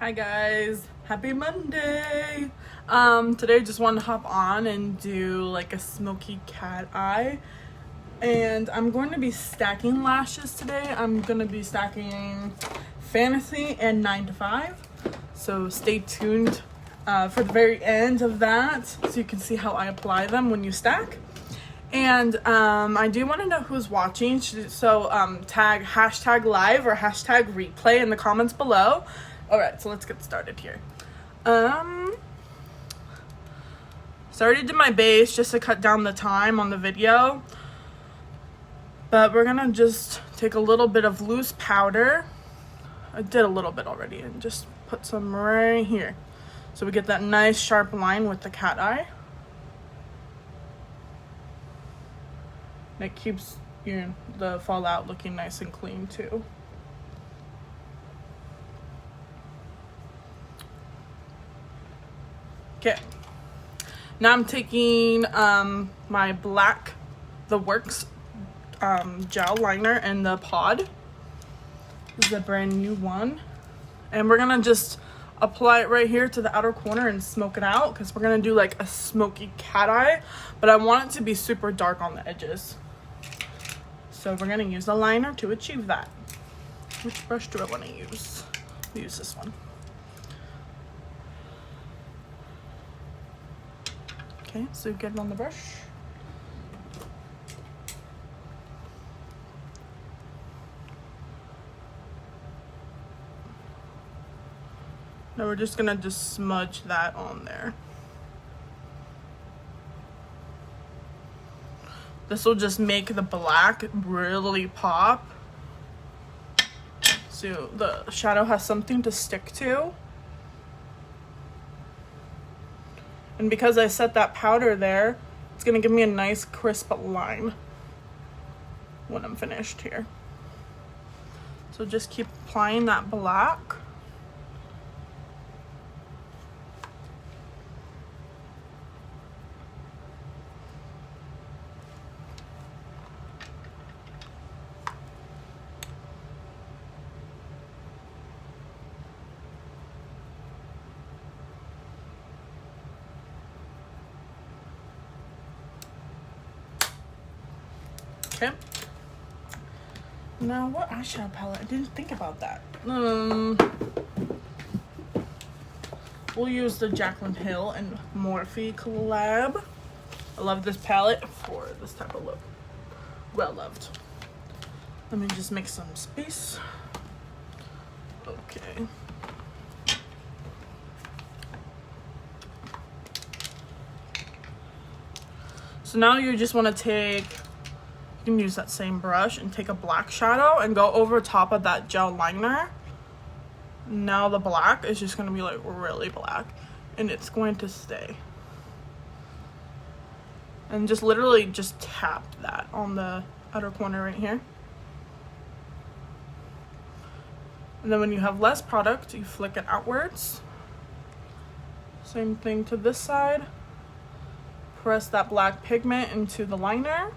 Hi guys, happy Monday. Today I just wanted to hop on and do like a smoky cat eye, and I'm going to be stacking lashes today. I'm going to be stacking Fantasy and 9 to 5, so stay tuned for the very end of that so you can see how I apply them when you stack. And I do want to know who's watching, so tag hashtag live or hashtag replay in the comments below. Alright, so let's get started here. So I already did my base just to cut down the time on the video, but we're gonna just take a little bit of loose powder. I did a little bit already, and just put some right here so we get that nice sharp line with the cat eye. It keeps the fallout looking nice and clean too. Okay, now I'm taking my black The Works gel liner in the pod. This is a brand new one, and we're gonna just apply it right here to the outer corner and smoke it out because we're gonna do like a smoky cat eye, but I want it to be super dark on the edges. So we're gonna use the liner to achieve that. Which brush do I want to use? I'll use this one. Okay, so get it on the brush. Now we're just gonna smudge that on there. This will just make the black really pop, so the shadow has something to stick to. And because I set that powder there, it's gonna give me a nice crisp line when I'm finished here. So just keep applying that black. Okay. Now, what eyeshadow palette? I didn't think about that. We'll use the Jaclyn Hill and Morphe collab. I love this palette for this type of look. Well loved. Let me just make some space. Okay. So now you just want to take, you can use that same brush and take a black shadow and go over top of that gel liner. Now the black is just going to be like really black, and it's going to stay. And just literally just tap that on the outer corner right here. And then when you have less product, you flick it outwards. Same thing to this side. Press that black pigment into the liner.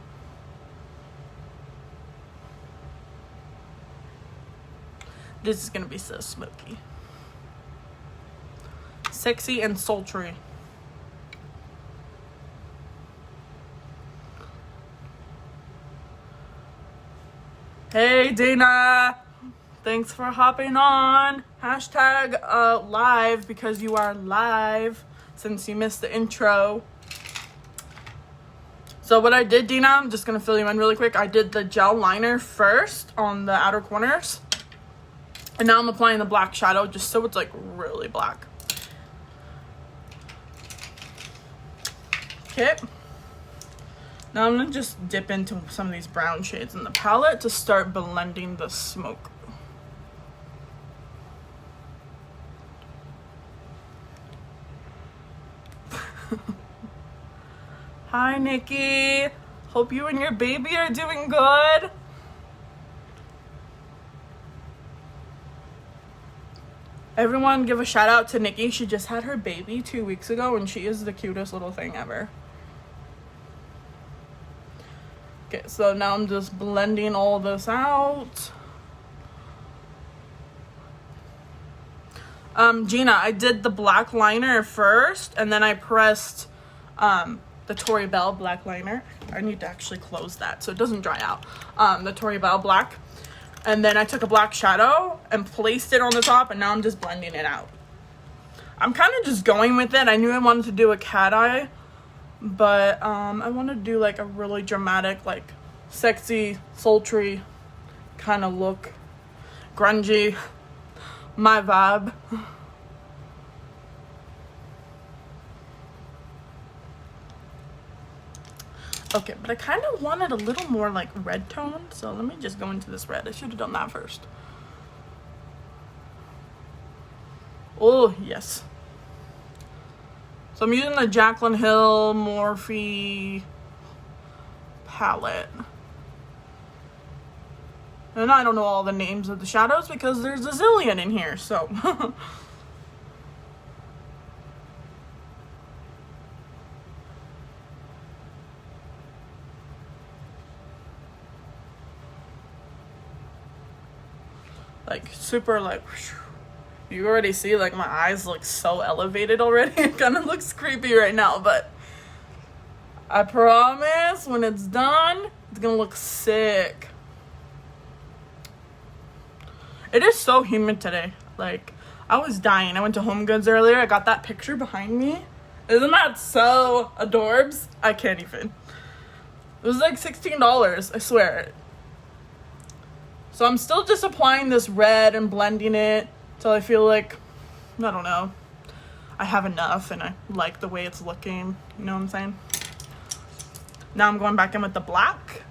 This is gonna be so smoky. Sexy and sultry. Hey Dana, thanks for hopping on. Hashtag live because you are live since you missed the intro. So what I did, Dina, I'm just gonna fill you in really quick. I did the gel liner first on the outer corners. And now I'm applying the black shadow just so it's like really black. Okay. Now I'm gonna just dip into some of these brown shades in the palette to start blending the smoke. Hi, Nikki. Hope you and your baby are doing good. Everyone give a shout out to Nikki. She just had her baby 2 weeks ago and she is the cutest little thing ever. Okay, so now I'm just blending all this out. Gina, I did the black liner first, and then I pressed the Tori Belle black liner. I need to actually close that so it doesn't dry out. The Tori Belle black. And then I took a black shadow and placed it on the top, and now I'm just blending it out. I'm kind of just going with it. I knew I wanted to do a cat eye, but I want to do like a really dramatic, like sexy, sultry kind of look. Grungy. My vibe. Okay, but I kind of wanted a little more like red tone, so let me just go into this red. I should have done that first. Oh, yes. So I'm using the Jaclyn Hill Morphe palette. And I don't know all the names of the shadows because there's a zillion in here, so. Like super like, you already see like my eyes look so elevated already. It kind of looks creepy right now, but I promise when it's done, it's gonna look sick. It is so humid today. Like, I was dying. I went to Home Goods earlier. I got that picture behind me. Isn't that so adorbs? I can't even. It was like $16, I swear. So I'm still just applying this red and blending it till I feel like, I don't know, I have enough and I like the way it's looking. You know what I'm saying? Now I'm going back in with the black.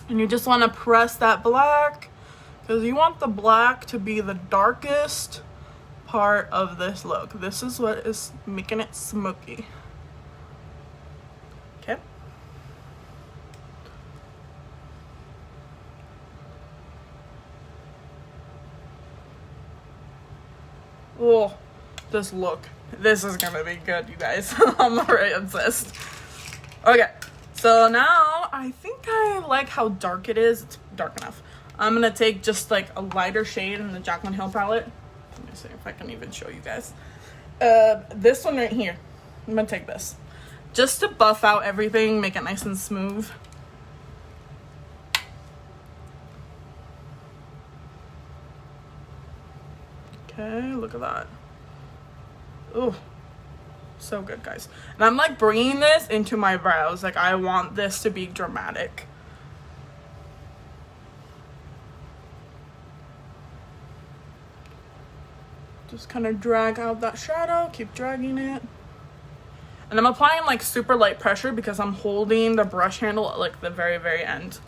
And you just want to press that black, because you want the black to be the darkest part of this look. This is what is making it smoky. Okay. Oh, this look. This is gonna be good, you guys. I'm already obsessed. Okay, so now I think I like how dark it is. It's dark enough. I'm gonna take just like a lighter shade in the Jaclyn Hill palette. Let me see if I can even show you guys. This one right here. I'm gonna take this. Just to buff out everything, make it nice and smooth. Okay, look at that. Ooh, so good, guys. And I'm like bringing this into my brows. Like, I want this to be dramatic. Just kind of drag out that shadow, keep dragging it. And I'm applying like super light pressure because I'm holding the brush handle at like the very, very end.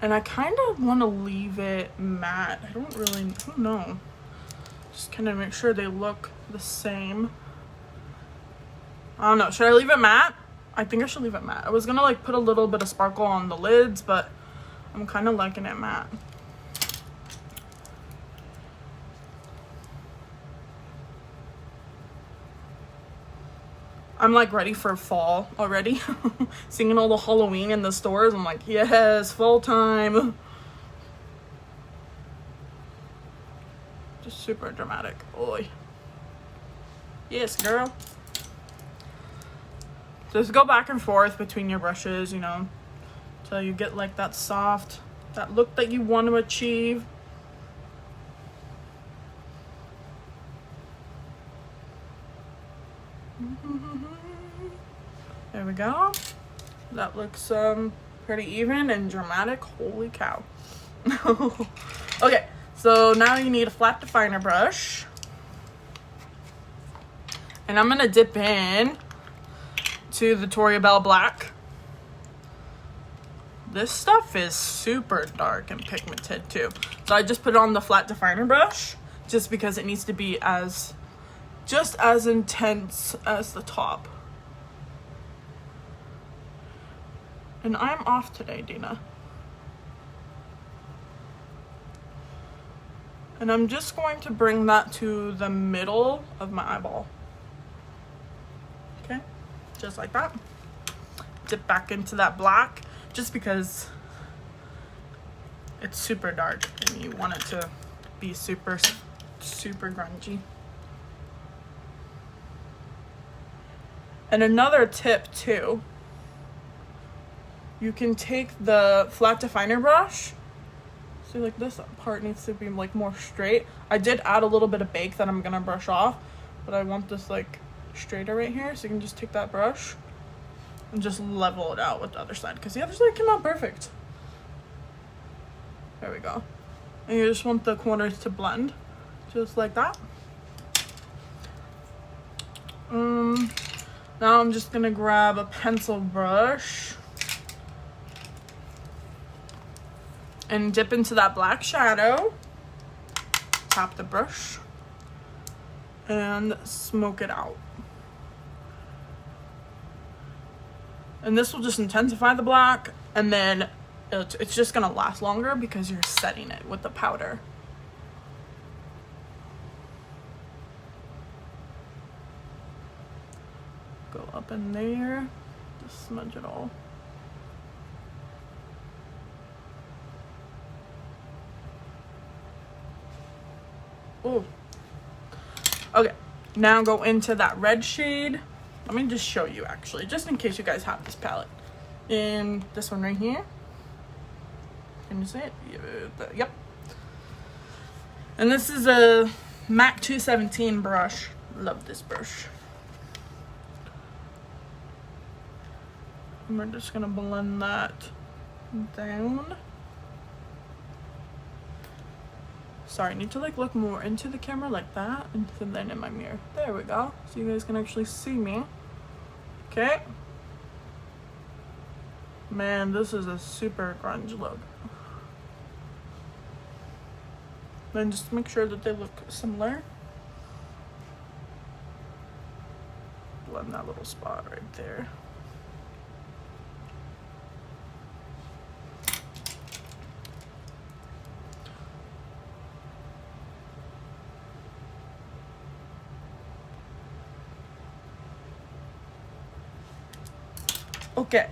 And I kind of want to leave it matte. I don't know. Just kind of make sure they look the same. I don't know. Should I leave it matte? I think I should leave it matte. I was going to like put a little bit of sparkle on the lids, but I'm kind of liking it matte. I'm like ready for fall already. Seeing all the Halloween in the stores, I'm like, yes, fall time. Just super dramatic. Oi. Yes, girl. Just go back and forth between your brushes, you know, till you get like that soft, that look that you want to achieve. There we go. That looks pretty even and dramatic. Holy cow. Okay, so now you need a flat definer brush. And I'm gonna dip in to the Tori Belle black. This stuff is super dark and pigmented too. So I just put it on the flat definer brush just because it needs to be just as intense as the top. And I'm off today, Dina. And I'm just going to bring that to the middle of my eyeball. Okay, just like that. Dip back into that black, just because it's super dark and you want it to be super grungy. And another tip too, you can take the flat definer brush. See, like this part needs to be like more straight. I did add a little bit of bake that I'm gonna brush off, but I want this like straighter right here. So you can just take that brush and just level it out with the other side, because the other side came out perfect. There we go. And you just want the corners to blend, just like that. Now I'm just gonna grab a pencil brush and dip into that black shadow, tap the brush, and smoke it out. And this will just intensify the black, and then it's just gonna last longer because you're setting it with the powder. Go up in there, just smudge it all. Ooh. Okay, now go into that red shade. Let me just show you actually, just in case you guys have this palette. In this one right here. Can you see it? Yep. And this is a MAC 217 brush. Love this brush. And we're just gonna blend that down. Sorry, I need to like look more into the camera like that, and then in my mirror. There we go. So you guys can actually see me. Okay. Man, this is a super grunge look. Then just make sure that they look similar. Blend that little spot right there. Okay,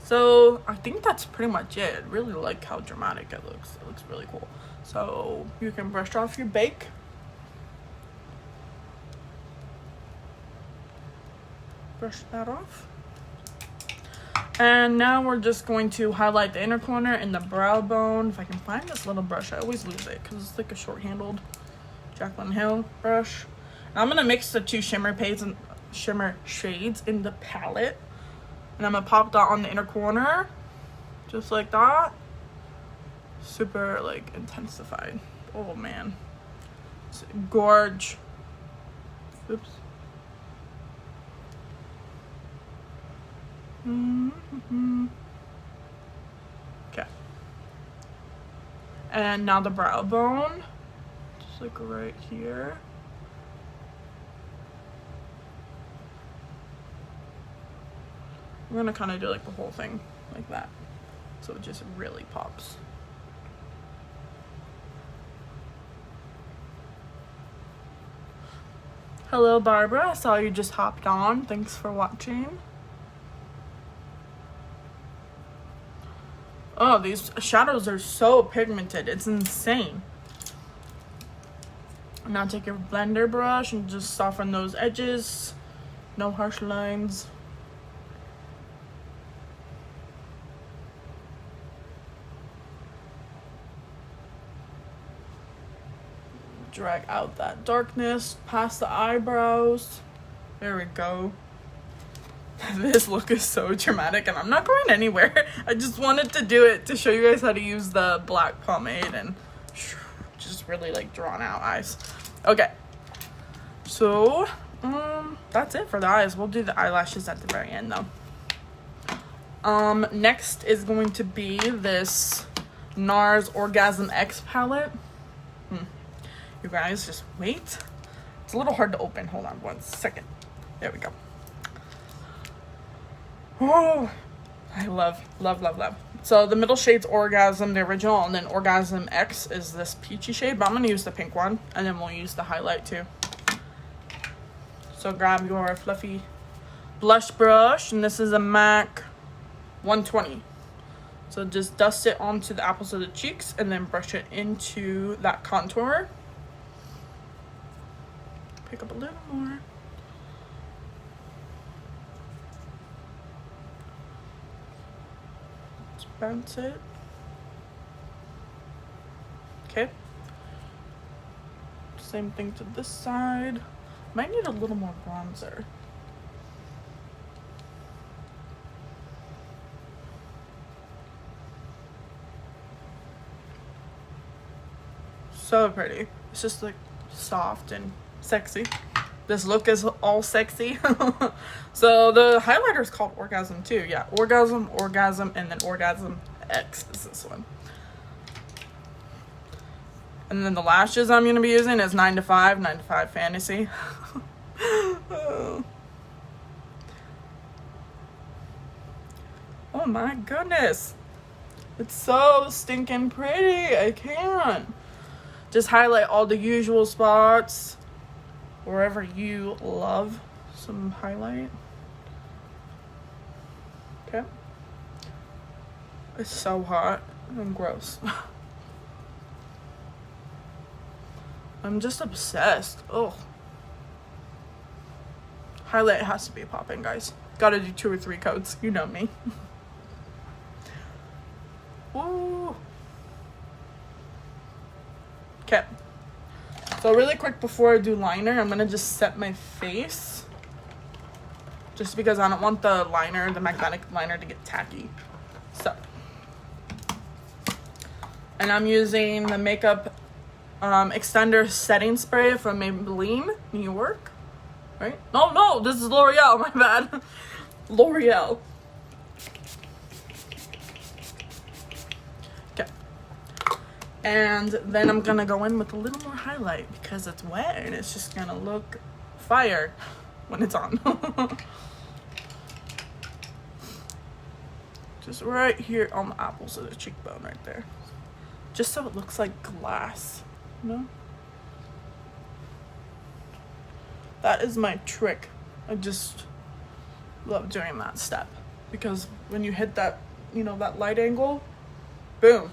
so I think that's pretty much it. I really like how dramatic it looks. It looks really cool. So you can brush off your bake. Brush that off. And now we're just going to highlight the inner corner and the brow bone. If I can find this little brush, I always lose it because it's like a short-handled Jaclyn Hill brush. And I'm gonna mix the two shimmer shades in the palette. And I'm gonna pop that on the inner corner, just like that. Super like intensified. Oh man, it's gorge. Oops. Okay. And now the brow bone, just like right here. We're gonna kind of do like the whole thing like that, so it just really pops. Hello Barbara, I saw you just hopped on. Thanks for watching. Oh, these shadows are so pigmented, it's insane. Now take your blender brush and just soften those edges. No harsh lines. Drag out that darkness past the eyebrows. There we go. This look is so dramatic and I'm not going anywhere. I just wanted to do it to show you guys how to use the black pomade and just really like drawn out eyes. Okay, so that's it for the eyes. We'll do the eyelashes at the very end though. Next is going to be this NARS Orgasm X palette. You guys, just wait. It's a little hard to open. Hold on 1 second. There we go. Oh, I love. So the middle shade's Orgasm, the original, and then Orgasm X is this peachy shade, but I'm gonna use the pink one, and then we'll use the highlight too. So grab your fluffy blush brush, and this is a MAC 120. So just dust it onto the apples of the cheeks and then brush it into that contour. Pick up a little more. Let's bounce it. Okay. Same thing to this side. Might need a little more bronzer. So pretty. It's just like soft and sexy. This look is all sexy. So the highlighter is called Orgasm too. Yeah, Orgasm, Orgasm, and then Orgasm X is this one. And then the lashes I'm going to be using is 9 to 5 Fantasy. Oh my goodness. It's so stinking pretty. I can't. Just highlight all the usual spots. Wherever you love some highlight. Okay. It's so hot and gross. I'm just obsessed. Oh. Highlight has to be popping, guys. Gotta do 2 or 3 coats. You know me. Woo. Okay. So really quick before I do liner, I'm gonna just set my face. Just because I don't want the liner, the magnetic liner, to get tacky. So. And I'm using the makeup extender setting spray from Maybelline, New York. Right? No, this is L'Oreal, my bad. L'Oreal. Okay. And then I'm gonna go in with a little more highlight because it's wet and it's just gonna look fire when it's on. Just right here on the apples of the cheekbone right there. Just so it looks like glass, you know? That is my trick. I just love doing that step because when you hit that, you know, that light angle, boom.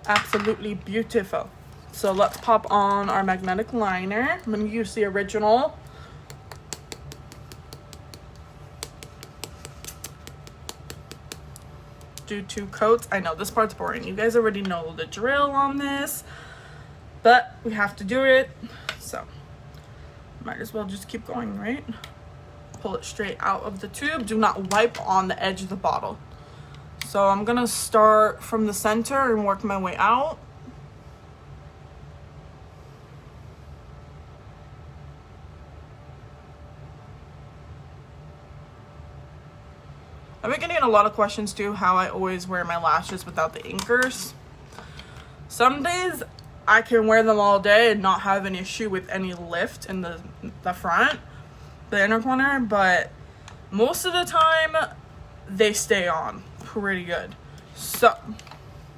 Absolutely beautiful. So let's pop on our magnetic liner. I'm gonna use the original. Do 2 coats. I know this part's boring. You guys already know the drill on this, but we have to do it. So might as well just keep going, right? Pull it straight out of the tube. Do not wipe on the edge of the bottle. So I'm gonna start from the center and work my way out. I've been getting a lot of questions too, how I always wear my lashes without the inkers. Some days I can wear them all day and not have an issue with any lift in the front, the inner corner, but most of the time they stay on pretty good. So,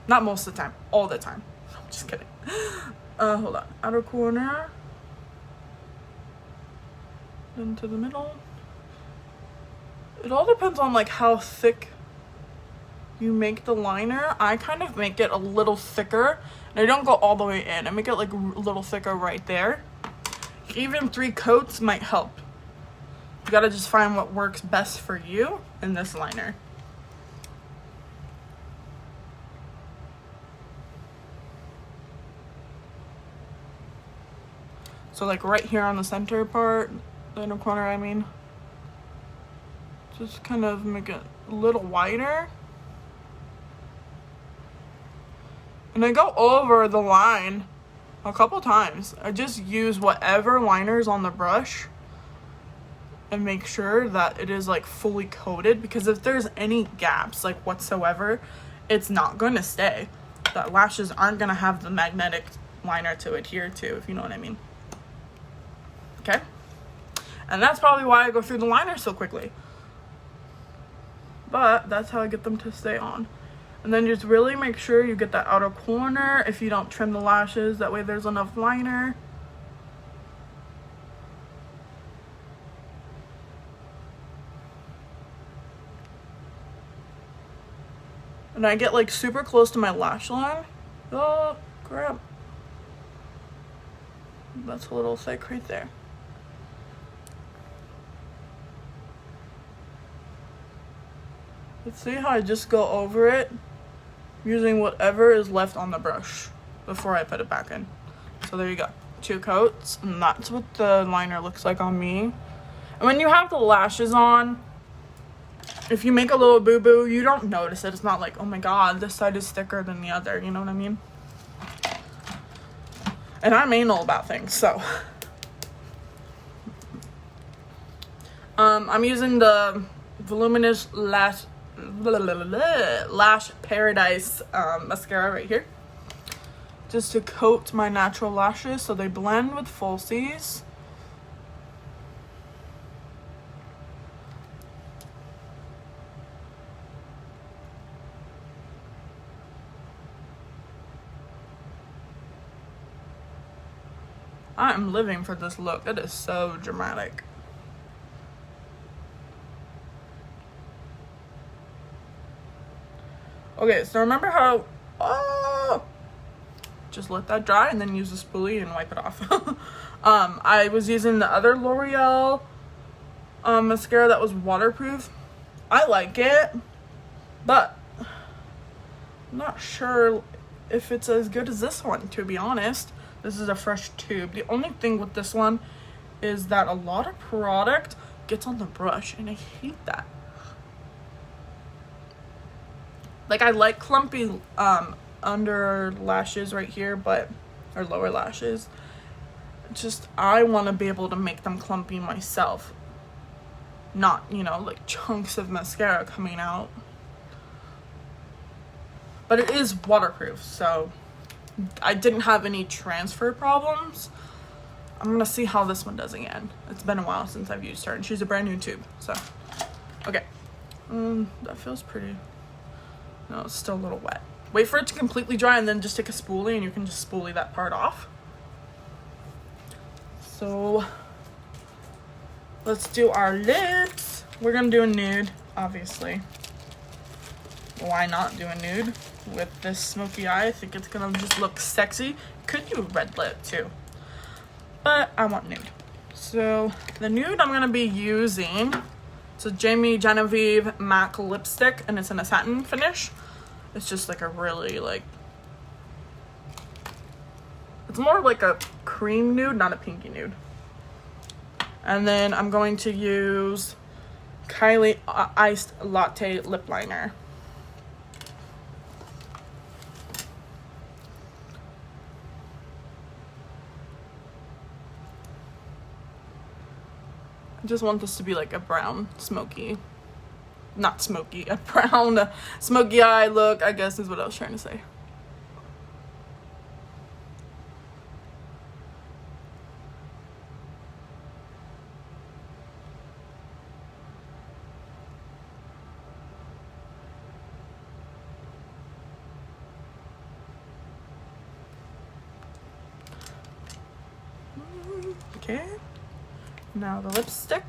not most of the time, all the time. I'm just kidding. Hold on. Outer corner. Into the middle. It all depends on like how thick you make the liner. I kind of make it a little thicker. And I don't go all the way in. I make it like a little thicker right there. Even 3 coats might help. You gotta just find what works best for you in this liner. So like right here on the center part, the inner corner I mean. Just kind of make it a little wider. And I go over the line a couple times. I just use whatever liner's on the brush and make sure that it is like fully coated, because if there's any gaps like whatsoever, it's not going to stay. The lashes aren't going to have the magnetic liner to adhere to, if you know what I mean. Okay? And that's probably why I go through the liner so quickly. But that's how I get them to stay on. And then just really make sure you get that outer corner if you don't trim the lashes. That way there's enough liner. And I get like super close to my lash line. Oh, crap. That's a little thick right there. Let's see how I just go over it using whatever is left on the brush before I put it back in. So there you go. 2 coats, and that's what the liner looks like on me. And when you have the lashes on, if you make a little boo-boo, you don't notice it. It's not like, oh my god, this side is thicker than the other, you know what I mean? And I'm anal about things, so. I'm using the Voluminous Lash Paradise mascara right here. Just to coat my natural lashes so they blend with falsies. I'm living for this look. It is so dramatic. Okay, so remember how... Oh! Just let that dry and then use the spoolie and wipe it off. I was using the other L'Oreal mascara that was waterproof. I like it, but I'm not sure if it's as good as this one, to be honest. This is a fresh tube. The only thing with this one is that a lot of product gets on the brush, and I hate that. Like, I like clumpy under lashes right here, but, or lower lashes. Just, I want to be able to make them clumpy myself. Not, you know, like chunks of mascara coming out. But it is waterproof, so I didn't have any transfer problems. I'm gonna see how this one does again. It's been a while since I've used her, and she's a brand new tube, so. Okay. That feels pretty. No, it's still a little wet. Wait for it to completely dry and then just take a spoolie and you can just spoolie that part off. So, let's do our lips. We're gonna do a nude, obviously. Why not do a nude with this smoky eye? I think it's gonna just look sexy. Could do a red lip too, but I want nude. So the nude I'm gonna be using, it's a Jamie Genevieve MAC lipstick, and it's in a satin finish. It's just like a really like, it's more like a cream nude, not a pinky nude. And then I'm going to use Kylie Iced Latte Lip Liner. I just want this to be like a brown smoky, not smoky, a brown smoky eye look, I guess is what I was trying to say. Okay. Now the lipstick.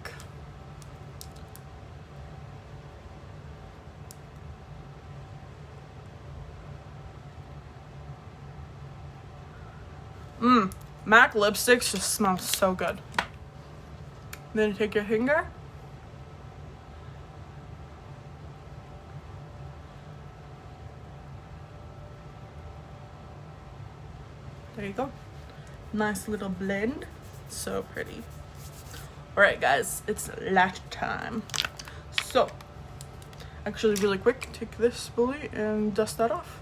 MAC lipsticks just smell so good. Then you take your finger. There you go. Nice little blend. So pretty. Alright guys, it's lash time. So, actually really quick, take this spoolie and dust that off.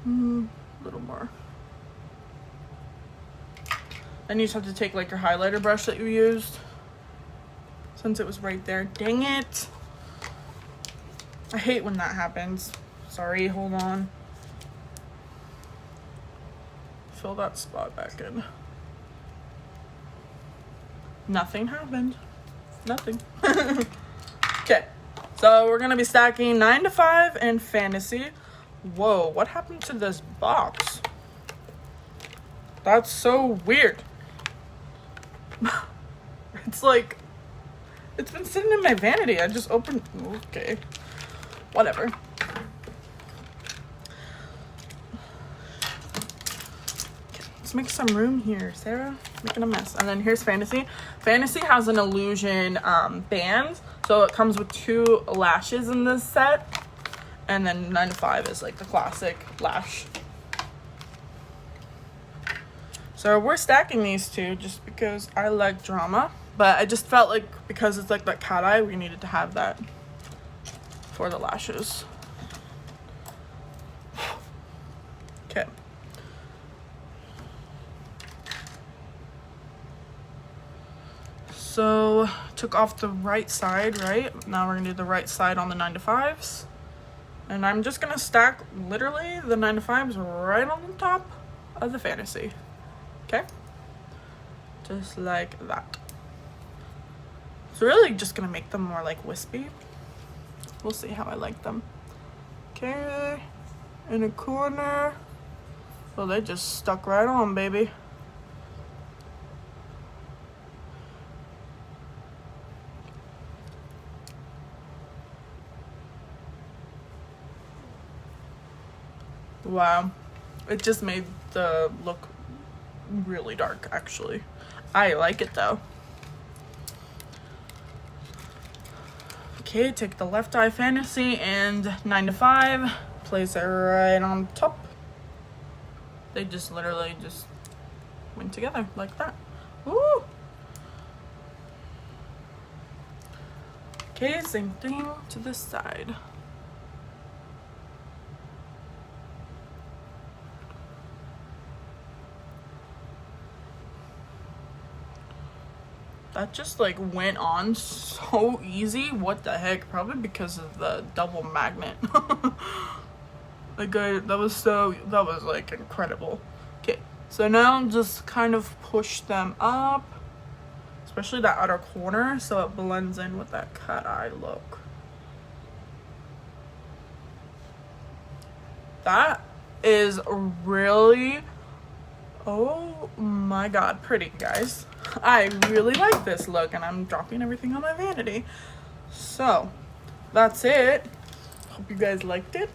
A little more. Then you just have to take like your highlighter brush that you used, since it was right there. Dang it! I hate when that happens. Sorry, hold on. Fill that spot back in. Nothing happened. Nothing. Okay, so we're gonna be stacking 9 to 5 and Fantasy. Whoa, what happened to this box? That's so weird. It's like, it's been sitting in my vanity. I just opened, okay. whatever. Let's make some room here, Sarah. Making a mess. And then here's Fantasy. Fantasy has an illusion band, so it comes with 2 lashes in this set. And then 9 to 5 is like the classic lash. So we're stacking these 2 just because I like drama. But I just felt like because it's like that cat eye, we needed to have that for the lashes. Okay. So took off the right side, right? Now we're gonna do the right side on the 9 to 5s. And I'm just gonna stack literally the 9 to 5s right on the top of the Fantasy. Okay? Just like that. So really just gonna make them more like wispy. We'll see how I like them. Okay, in a corner. Well, they just stuck right on, baby. Wow, it just made the look really dark, actually. I like it though. Okay, take the left eye Fantasy and 9 to 5, place it right on top. They just literally just went together like that. Woo! Okay, same thing to this side. That just like went on so easy. What the heck? Probably because of the double magnet. Like that was like incredible. Okay, so now just kind of push them up, especially that outer corner, so it blends in with that cat eye look. That is really, oh my god, pretty, guys. I really like this look, and I'm dropping everything on my vanity. So that's it. Hope you guys liked it.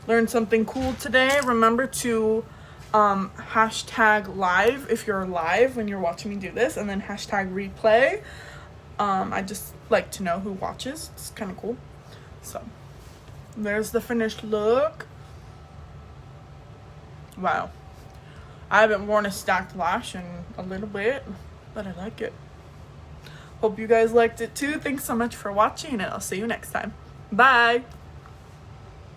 Learned something cool today. Remember to hashtag live if you're live when you're watching me do this, and then hashtag replay. I just like to know who watches. It's kind of cool. So there's the finished look. Wow, I haven't worn a stacked lash in a little bit, but I like it. Hope you guys liked it too. Thanks so much for watching, and I'll see you next time. Bye.